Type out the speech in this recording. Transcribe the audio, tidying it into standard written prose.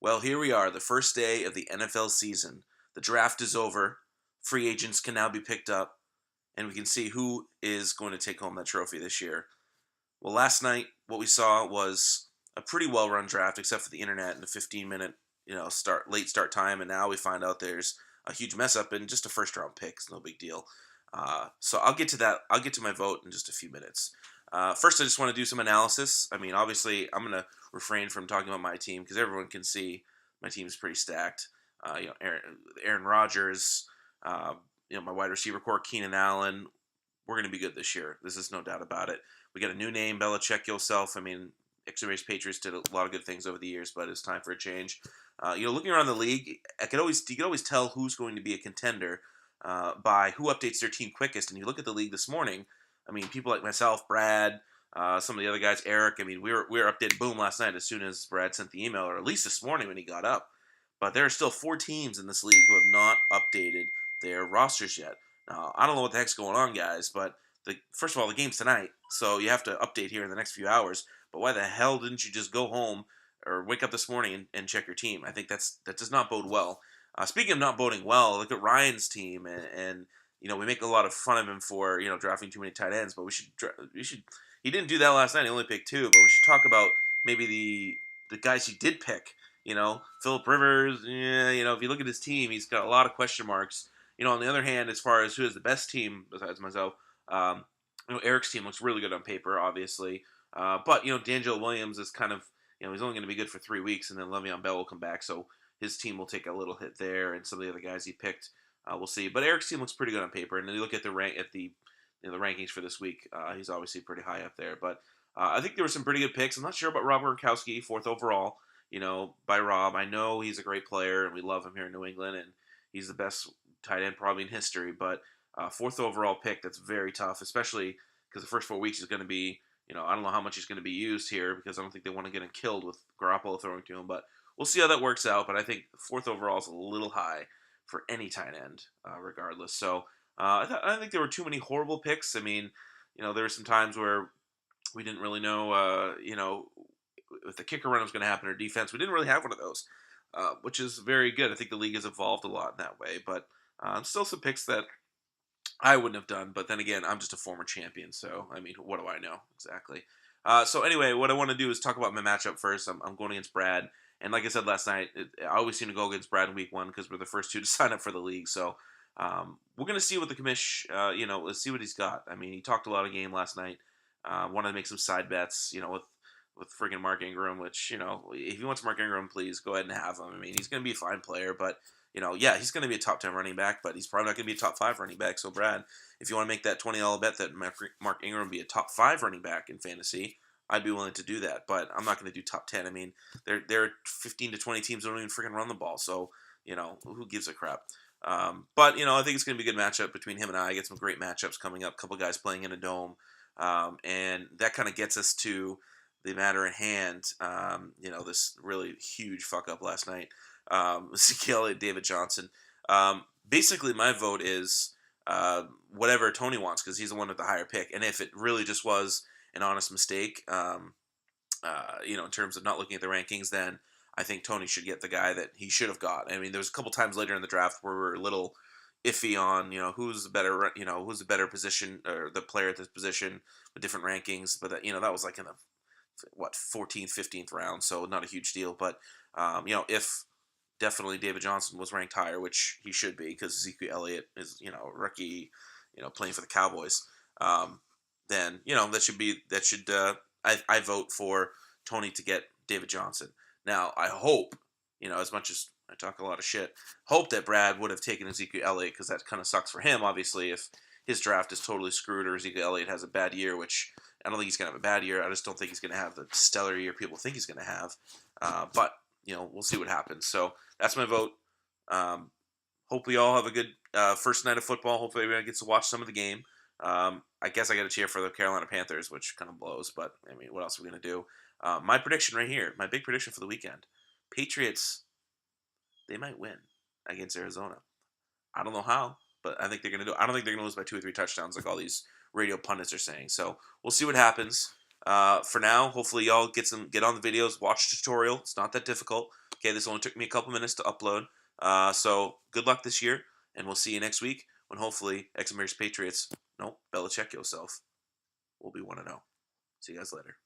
Well, here we are, the first day of the NFL season. The draft is over. Free agents can now be picked up, and we can see who is going to take home that trophy this year. Well, last night, what we saw was a pretty well-run draft, except for the internet and the 15-minute, late start time. And now we find out there's a huge mess up and just a first-round pick. It's no big deal. So I'll get to that. I'll get to my vote in just a few minutes. First, I just want to do some analysis. I mean, obviously, I'm going to refrain from talking about my team because everyone can see my team is pretty stacked. Aaron Rodgers, uh, my wide receiver core, Keenan Allen. We're going to be good this year. This is no doubt about it. We got a new name, Belichick yourself. I mean, Xnbury's Patriots did a lot of good things over the years, but it's time for a change. Looking around the league, you could always tell who's going to be a contender by who updates their team quickest. And you look at the league this morning. I mean, people like myself, Brad, some of the other guys, Eric. I mean, we were updated boom last night as soon as Brad sent the email, or at least this morning when he got up. But there are still 4 teams in this league who have not updated their rosters yet. Now, I don't know what the heck's going on, guys, but first of all, the game's tonight, so you have to update here in the next few hours. But why the hell didn't you just go home or wake up this morning and check your team? I think that does not bode well. Speaking of not boding well, look at Ryan's team, and we make a lot of fun of him for drafting too many tight ends, but we should. He didn't do that last night. He only picked two, but we should talk about maybe the guys he did pick. Philip Rivers. Yeah, if you look at his team, he's got a lot of question marks. On the other hand, as far as who is the best team besides myself, um, Eric's team looks really good on paper, obviously. But D'Angelo Williams is kind of he's only going to be good for 3 weeks, and then Le'Veon Bell will come back, so his team will take a little hit there, and some of the other guys he picked, we'll see. But Eric's team looks pretty good on paper, and then you look at the rankings for this week, he's obviously pretty high up there. But I think there were some pretty good picks. I'm not sure about Rob Gronkowski, fourth overall. By Rob, I know he's a great player, and we love him here in New England, and he's the best tight end probably in history. But fourth overall pick, that's very tough, especially because the first 4 weeks is going to be. I don't know how much he's going to be used here because I don't think they want to get him killed with Garoppolo throwing to him. But we'll see how that works out. But I think fourth overall is a little high for any tight end, regardless. So I think there were too many horrible picks. I mean, there were some times where we didn't really know, if the kicker run was going to happen or defense. We didn't really have one of those, which is very good. I think the league has evolved a lot in that way. But still some picks that I wouldn't have done, but then again, I'm just a former champion, so I mean, what do I know exactly? So anyway, what I want to do is talk about my matchup first. I'm going against Brad, and like I said last night, I always seem to go against Brad in week one because we're the first two to sign up for the league. So we're gonna see what the commish, let's see what he's got. I mean, he talked a lot of game last night. Wanted to make some side bets, with friggin' Mark Ingram, which if he wants Mark Ingram, please go ahead and have him. I mean, he's gonna be a fine player, but yeah, he's going to be a top 10 running back, but he's probably not going to be a top 5 running back. So, Brad, if you want to make that $20 bet that Mark Ingram be a top 5 running back in fantasy, I'd be willing to do that. But I'm not going to do top 10. I mean, there are 15 to 20 teams that don't even freaking run the ball. So, who gives a crap? But, I think it's going to be a good matchup between him and I. Get some great matchups coming up. A couple guys playing in a dome. And that kind of gets us to the matter at hand. This really huge fuck up last night. Ezekiel and David Johnson. Basically, my vote is whatever Tony wants because he's the one with the higher pick. And if it really just was an honest mistake, in terms of not looking at the rankings, then I think Tony should get the guy that he should have got. I mean, there's a couple times later in the draft where we're a little iffy on who's the better position or the player at this position with different rankings. But that was like in the 14th, 15th round, so not a huge deal. But if definitely David Johnson was ranked higher, which he should be because Ezekiel Elliott is, a rookie, playing for the Cowboys. Then I vote for Tony to get David Johnson. Now I hope, as much as I talk a lot of shit, hope that Brad would have taken Ezekiel Elliott because that kind of sucks for him. Obviously, if his draft is totally screwed or Ezekiel Elliott has a bad year, which I don't think he's gonna have a bad year. I just don't think he's gonna have the stellar year people think he's gonna have. But we'll see what happens. So that's my vote. Hope we all have a good first night of football. Hopefully everyone gets to watch some of the game. I guess I got to cheer for the Carolina Panthers, which kind of blows. But, I mean, what else are we going to do? My prediction right here, my big prediction for the weekend. Patriots, they might win against Arizona. I don't know how, but I think they're going to do it. I don't think they're going to lose by 2 or 3 touchdowns like all these radio pundits are saying. So we'll see what happens. For now, hopefully y'all get on the videos, watch the tutorial. It's not that difficult. Okay, this only took me a couple minutes to upload. So good luck this year, and we'll see you next week when hopefully Xnbury's Patriots, no, Belichick yourself, will be 1-0. See you guys later.